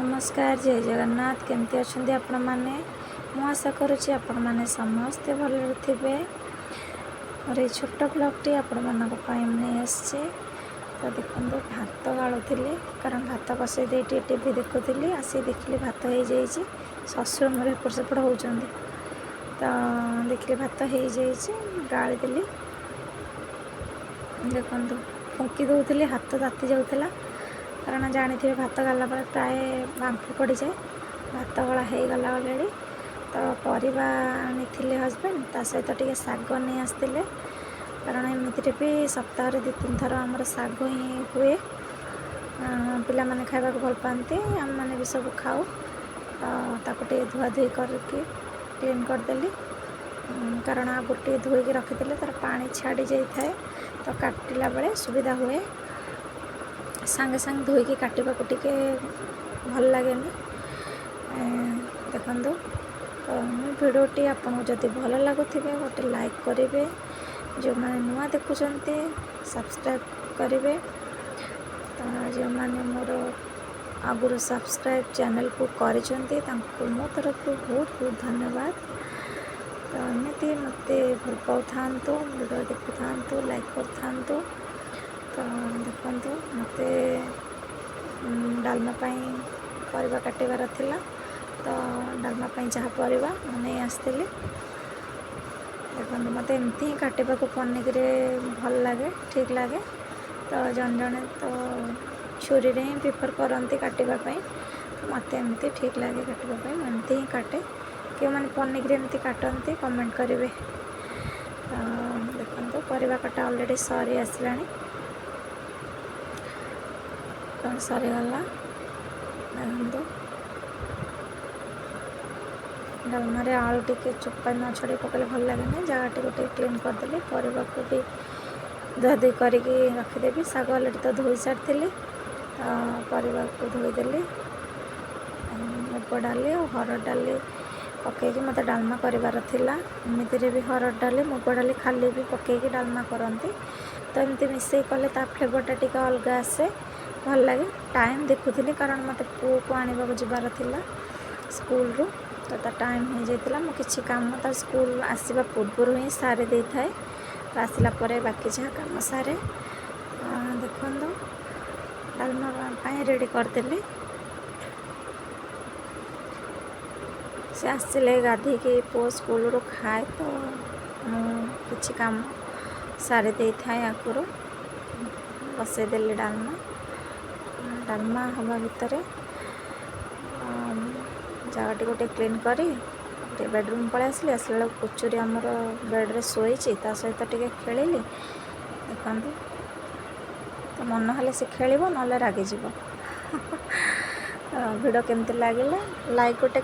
नमस्कार जय जगन्नाथ केमती अच्छा आपण मैंने मु आशा करुँची आपण मैंने समस्ते भल थे और ये छोट ब्लॉगटी आपण मानी आसचे तो देखो भात गालुली कारण भात बसई दे टीवी देखुली आसी देखिली भात हो जाइए शशुर मोर एपट सेपट होती तो देखिए भात हो जाइए गालीदेली देखो फुंकी दूसरी हाथ ताती जाऊला कारण जानी भात गाला प्राय बांफ पड़ जाए भात गला हो गला अलरेडी तो परिवा आनी हजबैंड ता सहित टे शाग नहीं आसते कारण एमती भी सप्ताह दु तीन थर आमर शाग ही हुए पिला माने खाइबा भल पाती आम मैंने भी सब खाऊ ताको धुआ धुई करके क्लीन करदेली कारण आ गोटे धोईकी रखिदेले तार पानी छाड़ी जाए तो काटिला बेले सुविधा हुए सांगे सांगे धोईकी काटा को टिके भल लगे देखु तो भिडियोटी आपको जदि भल लगुवे गोटे लाइक करेंगे जो मैंने नुआ देखुं सब्सक्राइब करेंगे जो मैंने मोर आगुरी सब्सक्राइब चैनल को करिसेंती मो तरफ बहुत बहुत धन्यवाद तो एमती मत भल पाऊ था वीडियो देखु था लाइक कर था तो देखो मत डालमा परिवा काटिबार थिला तो डालमा जहाँ परिवा नहीं आसती देखो मत एमती ही काटा को पनिक भल लगे ठीक लगे तो जन जन तो छुरी ही प्रिफर करती काटापी मत एमती ठीक लगे काटापी एमती ही काटे क्यों मैंने पनिक एमती काटती कमेंट करेंगे देखो परिवा काटा अलरेडी सरी आसला सरीगला देखो डालमारे आलू टिके चोपा न छड़ी पकड़े भल लगे जगह टी गोटे क्लीन करदेली परिवा को भी धुआ धुई करके रखिदेवी शाग अलरेडी तो धोई सारी परिवा को धोईदेली मुग डाली और हरड़ डाली पकईकि मत डालमा करार एमती भी हरड़ डाली मुग डाली खाली भी पकईकि डालमा करती तो एमती मिसई कले फ्लेवरटा टी अलग आसे भल लगे टाइम देखुली कारण मत पुओ को आने जबार स्कूल रू तो टाइम हो जाता मुझे कम तो स्कूल आसवा पूर्व ही सारी दे थाए तो आसला बाकी जहाँ कम सारे देखो डालमा रेडी करदेली से आसले गाधी के पुओ स्कूल रू खाए तो मुझे कम सारी दे थाए आगुरी बसईदेली डालमा हवा भितर जगह टी गोटे क्लीन करी बेडरूम पलि आसली आसला कुचुरी आमर बेड्रे शोई सहित टे खेली देखो तो मन हेल्ले से खेल ना रागिज भिडियो केमती लगे लाइक गोटे